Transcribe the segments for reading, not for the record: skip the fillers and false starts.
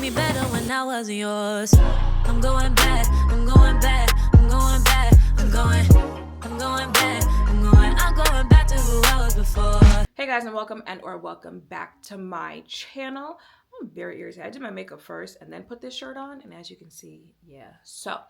me better when I wasn't yours. I'm going back, I'm going back, I'm going back, I'm going back to who I was before. Hey guys, and welcome back to my channel. I'm very irritated. I did my makeup first and then put this shirt on, and as you can see, yeah. So,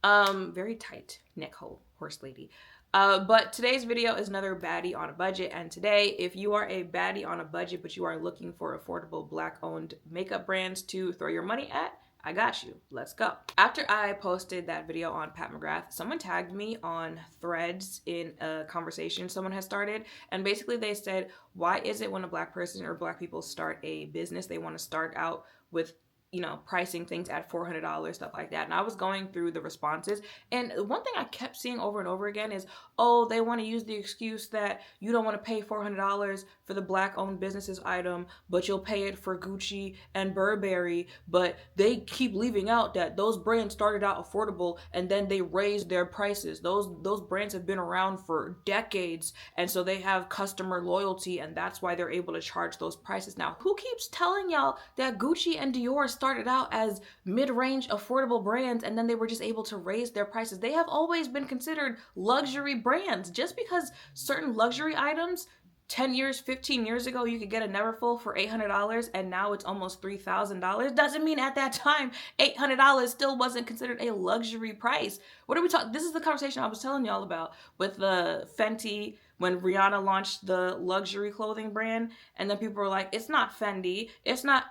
very tight neck hole, horse lady. But today's video is another baddie on a budget, and today, if you are a baddie on a budget but you are looking for affordable Black-owned makeup brands to throw your money at, I got you. Let's go. After I posted that video on Pat McGrath, someone tagged me on Threads in a conversation someone has started, and basically they said, why is it when a Black person or Black people start a business, they want to start out with, you know, pricing things at $400, stuff like that. And I was going through the responses, and one thing I kept seeing over and over again is, oh, they want to use the excuse that you don't want to pay $400 for the Black-owned businesses item, but you'll pay it for Gucci and Burberry. But they keep leaving out that those brands started out affordable and then they raised their prices. Those brands have been around for decades, and so they have customer loyalty, and that's why they're able to charge those prices. Now, who keeps telling y'all that Gucci and Dior started out as mid-range affordable brands and then they were just able to raise their prices? They have always been considered luxury brands. Just because certain luxury items 10 years, 15 years ago, you could get a Neverfull for $800 and now it's almost $3,000, doesn't mean at that time $800 still wasn't considered a luxury price. What are we talking? This is the conversation I was telling y'all about with the Fenty, when Rihanna launched the luxury clothing brand, and then people were like, it's not Fendi, it's not,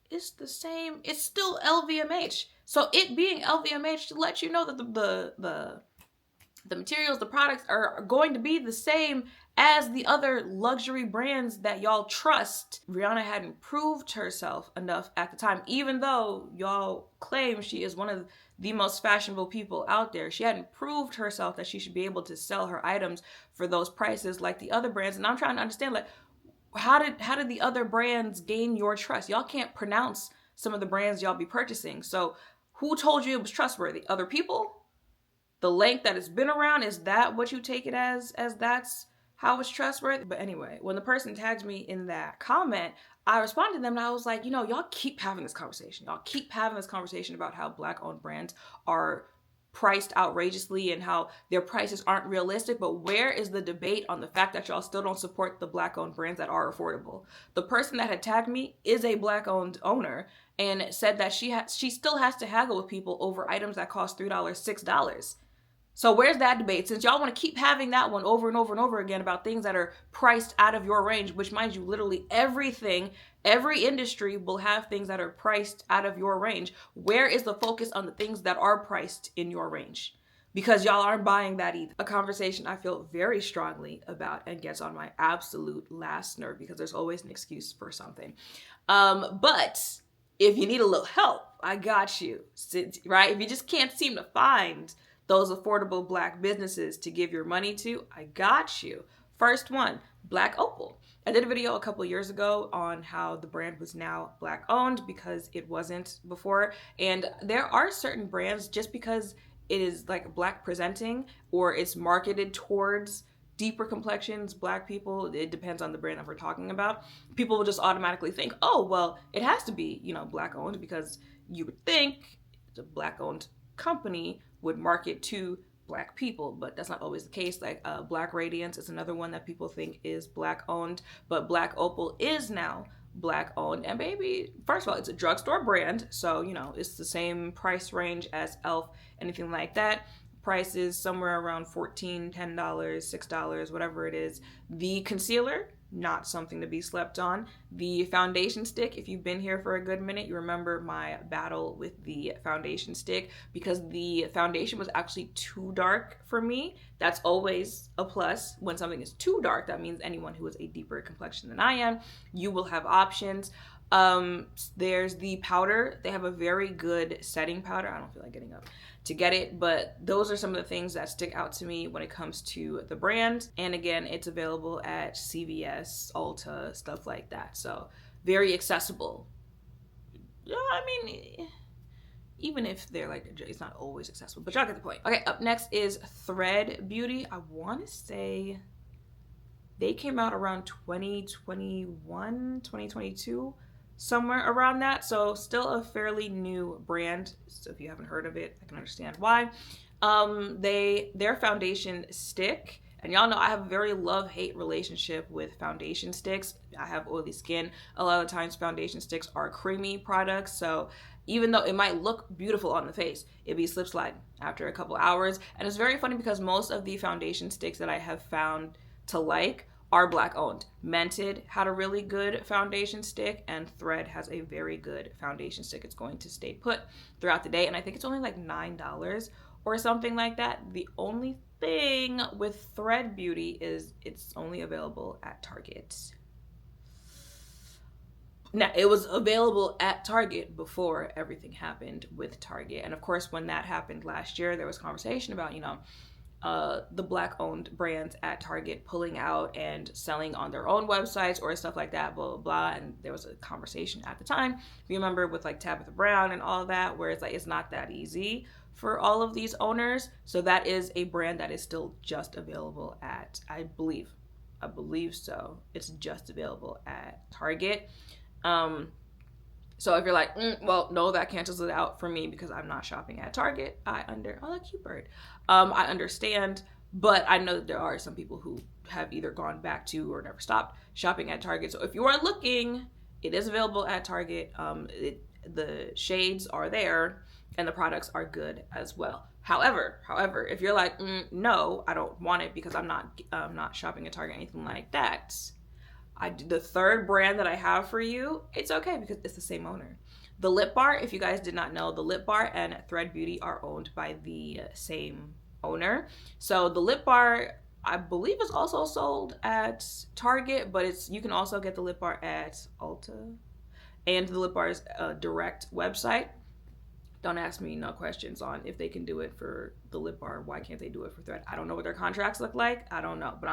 it's the same, it's still LVMH. So it being LVMH lets you know that the materials, the products are going to be the same as the other luxury brands that y'all trust. Rihanna hadn't proved herself enough at the time, even though y'all claim she is one of the most fashionable people out there. She hadn't proved herself that she should be able to sell her items for those prices like the other brands. And I'm trying to understand, like, how did the other brands gain your trust? Y'all can't pronounce some of the brands y'all be purchasing. So who told you it was trustworthy? Other people? The length that it's been around, is that what you take it as that's how it's trustworthy? But anyway, when the person tagged me in that comment, I responded to them and I was like, you know, y'all keep having this conversation. Y'all keep having this conversation about how Black-owned brands are priced outrageously and how their prices aren't realistic, but where is the debate on the fact that y'all still don't support the Black-owned brands that are affordable? The person that had tagged me is a Black-owned owner and said that she still has to haggle with people over items that cost $3, $6. So where's that debate? Since y'all want to keep having that one over and over and over again about things that are priced out of your range, which, mind you, literally everything, every industry will have things that are priced out of your range. Where is the focus on the things that are priced in your range? Because y'all aren't buying that either. A conversation I feel very strongly about and gets on my absolute last nerve because there's always an excuse for something. But if you need a little help, I got you, right? If you just can't seem to find those affordable Black businesses to give your money to, I got you. First one, Black Opal. I did a video a couple years ago on how the brand was now Black owned because it wasn't before. And there are certain brands, just because it is like Black presenting or it's marketed towards deeper complexions, Black people, it depends on the brand that we're talking about, people will just automatically think, oh, well, it has to be, you know, Black owned, because you would think it's a Black owned company would market to Black people, but that's not always the case. Like Black Radiance is another one that people think is Black owned, but Black Opal is now Black owned. And baby, first of all, it's a drugstore brand, so you know it's the same price range as e.l.f., anything like that. Price is somewhere around $14, $10, $6, whatever it is. The concealer, not something to be slept on. The foundation stick, if you've been here for a good minute, you remember my battle with the foundation stick because the foundation was actually too dark for me. That's always a plus. When something is too dark, that means anyone who is a deeper complexion than I am, you will have options. There's the powder. They have a very good setting powder. I don't feel like getting up to get it, but those are some of the things that stick out to me when it comes to the brand. And again, it's available at CVS, Ulta, stuff like that. So very accessible. Yeah, I mean, even if they're like, it's not always accessible, but y'all get the point. Okay, up next is Thread Beauty. I want to say they came out around 2021, 2022. somewhere around that. So still a fairly new brand. So if you haven't heard of it, I can understand why. Their foundation stick, and y'all know I have a very love-hate relationship with foundation sticks. I have oily skin. A lot of times foundation sticks are creamy products, so even though it might look beautiful on the face, it be slip slide after a couple hours. And it's very funny because most of the foundation sticks that I have found to like are Black owned. Mented had a really good foundation stick, and Thread has a very good foundation stick. It's going to stay put throughout the day, and I think it's only like $9 or something like that. The only thing with Thread Beauty is it's only available at Target. Now, it was available at Target before everything happened with Target. And of course, when that happened last year, there was conversation about, the Black owned brands at Target pulling out and selling on their own websites or stuff like that, blah, blah, blah. And there was a conversation at the time, if you remember, with like Tabitha Brown and all of that, where it's like, it's not that easy for all of these owners. So that is a brand that is still just available at, I believe so. It's just available at Target. So if you're like, well, no, that cancels it out for me because I'm not shopping at Target. Oh, that cute bird. I understand, but I know that there are some people who have either gone back to or never stopped shopping at Target. So if you are looking, it is available at Target. The shades are there and the products are good as well. However, if you're like, no, I don't want it because I'm not shopping at Target or anything like that, the third brand that I have for you, it's okay because it's the same owner. The lip bar, if you guys did not know, the lip bar and Thread Beauty are owned by the same owner. So the lip bar, I believe, is also sold at Target, but you can also get the lip bar at Ulta. And the lip bar's direct website. Don't ask me no questions on if they can do it for the lip bar. Why can't they do it for Thread? I don't know what their contracts look like. I don't know. But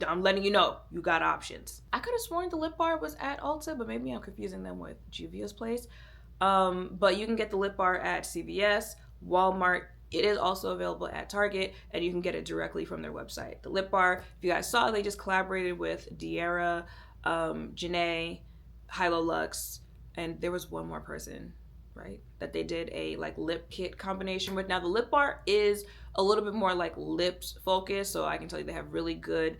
I'm letting you know, you got options. I could have sworn the lip bar was at Ulta, but maybe I'm confusing them with Juvia's Place. But you can get the lip bar at CVS, Walmart. It is also available at Target, and you can get it directly from their website. The lip bar, if you guys saw, they just collaborated with Diarra, Janae, Hilo Lux, and there was one more person, right, that they did a like lip kit combination with. Now the lip bar is a little bit more like lips focused, so I can tell you they have really good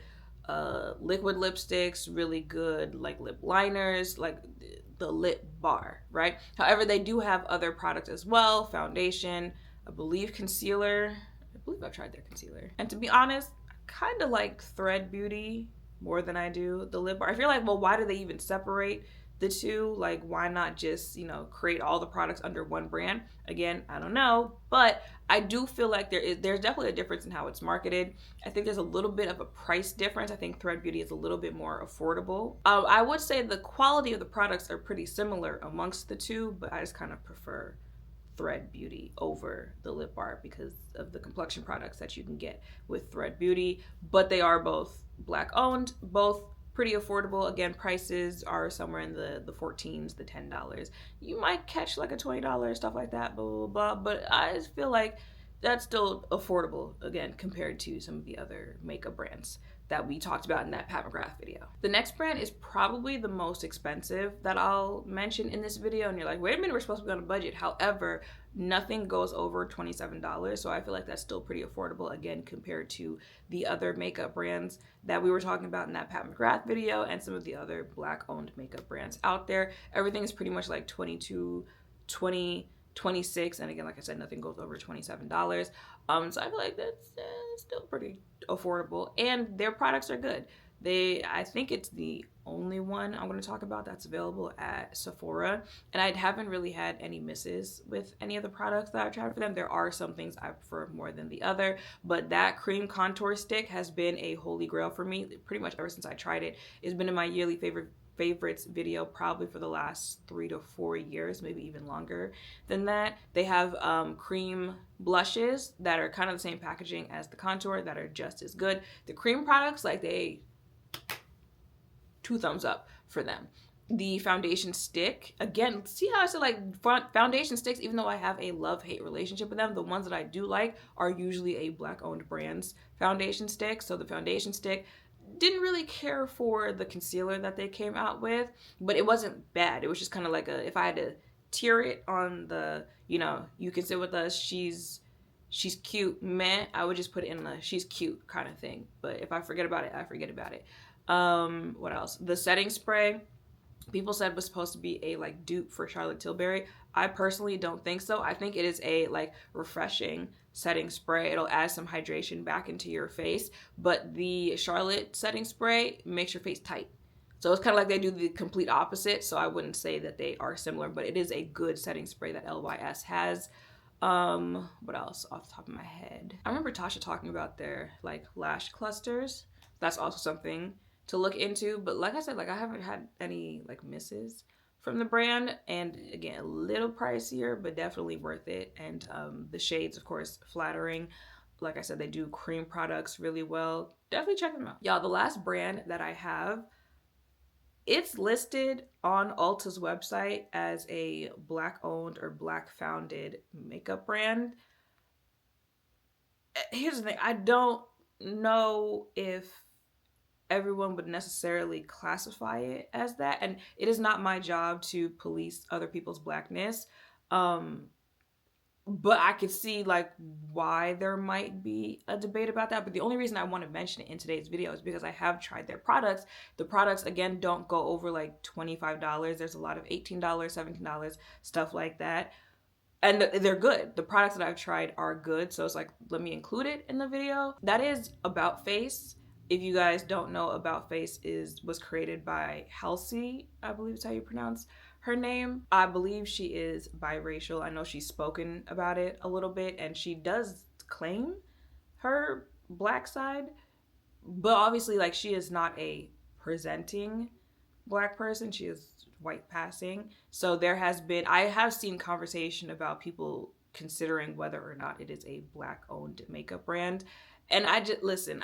liquid lipsticks, really good like lip liners, like the lip bar, right? However, they do have other products as well, foundation, I believe concealer. I believe I've tried their concealer, and to be honest, I kind of like Thread Beauty more than I do the lip bar. If you're like, well, why do they even separate the two? Like, why not just, create all the products under one brand? Again, I don't know, but I do feel like there's definitely a difference in how it's marketed. I think there's a little bit of a price difference. I think Thread Beauty is a little bit more affordable. I would say the quality of the products are pretty similar amongst the two, but I just kind of prefer Thread Beauty over the lip bar because of the complexion products that you can get with Thread Beauty. But they are both Black owned, both pretty affordable. Again, prices are somewhere in the 14s, the $10. You might catch like a $20, stuff like that, blah, blah, blah. But I just feel like that's still affordable, again, compared to some of the other makeup brands that we talked about in that Pat McGrath video. The next brand is probably the most expensive that I'll mention in this video. And you're like, wait a minute, we're supposed to be on a budget. However, nothing goes over $27. So I feel like that's still pretty affordable, again, compared to the other makeup brands that we were talking about in that Pat McGrath video and some of the other Black owned makeup brands out there. Everything is pretty much like $22, $20, $26, and again, like I said, nothing goes over $27. So I feel like that's still pretty affordable, and their products are good. I think it's the only one I'm going to talk about that's available at Sephora, and I haven't really had any misses with any of the products that I've tried for them. There are some things I prefer more than the other, but that cream contour stick has been a holy grail for me pretty much ever since I tried it. It's been in my yearly favorites video probably for the last 3 to 4 years, maybe even longer than that. They have cream blushes that are kind of the same packaging as the contour that are just as good. The cream products, like, they 2 thumbs up for them. The foundation stick, again, see how I said like foundation sticks, even though I have a love-hate relationship with them, the ones that I do like are usually a Black owned brand's foundation stick. So the foundation stick, didn't really care for the concealer that they came out with, but it wasn't bad. It was just kind of like if I had to tier it on the, you can sit with us, she's cute, meh, I would just put it in the she's cute kind of thing. But if I forget about it, I forget about it. What else? The setting spray, people said was supposed to be a like dupe for Charlotte Tilbury. I personally don't think so. I think it is a like refreshing setting spray. It'll add some hydration back into your face, but the Charlotte setting spray makes your face tight. So it's kind of like they do the complete opposite. So I wouldn't say that they are similar, but it is a good setting spray that LYS has. What else off the top of my head? I remember Tasha talking about their like lash clusters. That's also something to look into. But like I said, like I haven't had any like misses from the brand, and again, a little pricier, but definitely worth it. And the shades, of course, flattering. Like I said, they do cream products really well. Definitely check them out. Y'all, the last brand that I have, it's listed on Ulta's website as a Black owned or Black founded makeup brand. Here's the thing, I don't know if everyone would necessarily classify it as that, and it is not my job to police other people's Blackness. But I could see like why there might be a debate about that. But the only reason I want to mention it in today's video is because I have tried their products. The products, again, don't go over like $25. There's a lot of $18, $17, stuff like that. And they're good. The products that I've tried are good. So it's like, let me include it in the video. That is About Face. If you guys don't know, About Face was created by Halsey, I believe is how you pronounce her name. I believe she is biracial. I know she's spoken about it a little bit, and she does claim her Black side, but obviously like she is not a presenting Black person. She is white passing. So I have seen conversation about people considering whether or not it is a Black owned makeup brand. And I just, listen,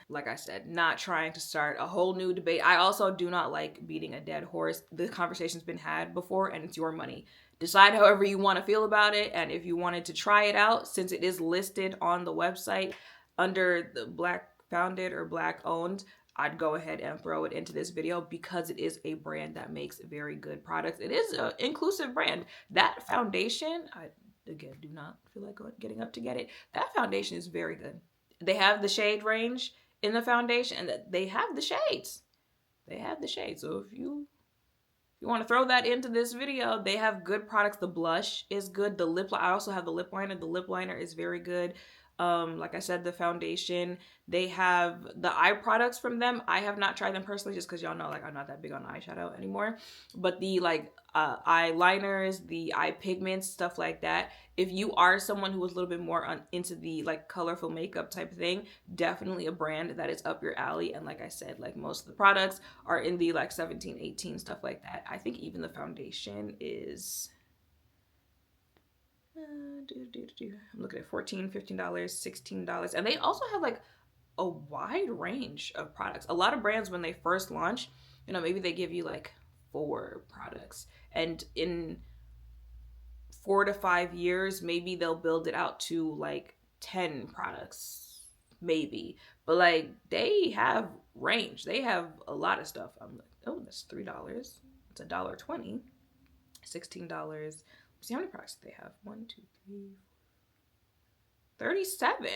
like I said, not trying to start a whole new debate. I also do not like beating a dead horse. The conversation's been had before, and it's your money. Decide however you want to feel about it. And if you wanted to try it out, since it is listed on the website under the Black founded or Black owned, I'd go ahead and throw it into this video because it is a brand that makes very good products. It is an inclusive brand. That foundation, I, again, do not feel like getting up to get it. That foundation is very good. They have the shade range in the foundation, and they have the shades. They have the shades. So if you want to throw that into this video, they have good products. The blush is good. The lip, I also have the lip liner. The lip liner is very good. Like I said, the foundation, they have the eye products from them. I have not tried them personally just because y'all know like I'm not that big on eyeshadow anymore, but the like eyeliners, the eye pigments, stuff like that. If you are someone who is a little bit more into the like colorful makeup type of thing, definitely a brand that is up your alley. And like I said, like most of the products are in the like 17, 18, stuff like that. I think even the foundation is I'm looking at $14, $15, $16, and they also have like a wide range of products. A lot of brands, when they first launch, maybe they give you like 4 products, and in 4 to 5 years, maybe they'll build it out to like 10 products, maybe. But like they have range. They have a lot of stuff. I'm like, oh, that's $3. It's $1.20. $16. See how many products do they have? 1, 2, 3, 37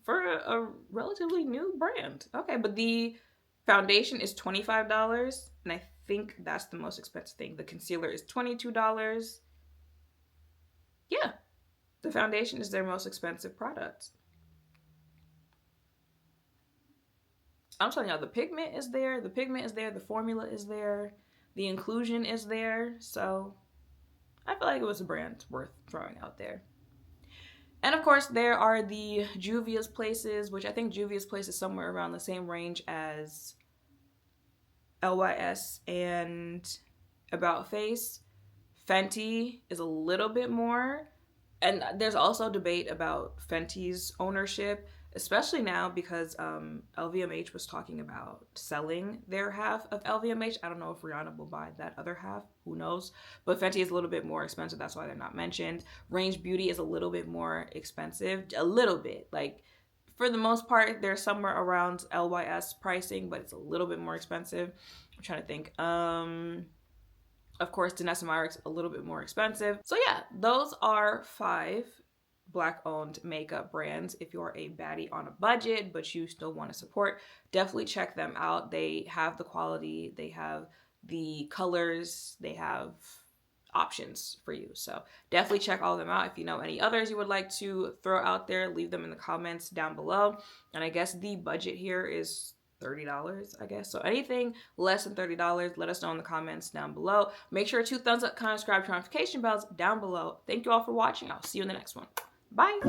for a relatively new brand. Okay, but the foundation is $25, and I think that's the most expensive thing. The concealer is $22. Yeah, the foundation is their most expensive product. I'm telling y'all, the pigment is there. The pigment is there. The formula is there. The inclusion is there. So I feel like it was a brand worth throwing out there. And of course, there are the Juvia's Places, which I think Juvia's Place is somewhere around the same range as LYS and About Face. Fenty is a little bit more. And there's also debate about Fenty's ownership, especially now because LVMH was talking about selling their half of LVMH. I don't know if Rihanna will buy that other half. Who knows? But Fenty is a little bit more expensive. That's why they're not mentioned. Range Beauty is a little bit more expensive. A little bit. Like For the most part, they're somewhere around LYS pricing, but it's a little bit more expensive. I'm trying to think. Of course, Danessa Myricks a little bit more expensive. So yeah, those are 5 Black-owned makeup brands. If you're a baddie on a budget, but you still want to support, definitely check them out. They have the quality, they have the colors, they have options for you. So definitely check all of them out. If you know any others you would like to throw out there, leave them in the comments down below. And I guess the budget here is $30, I guess. So anything less than $30, let us know in the comments down below. Make sure to thumbs up, comment, subscribe, turn notification bells down below. Thank you all for watching. I'll see you in the next one. Bye.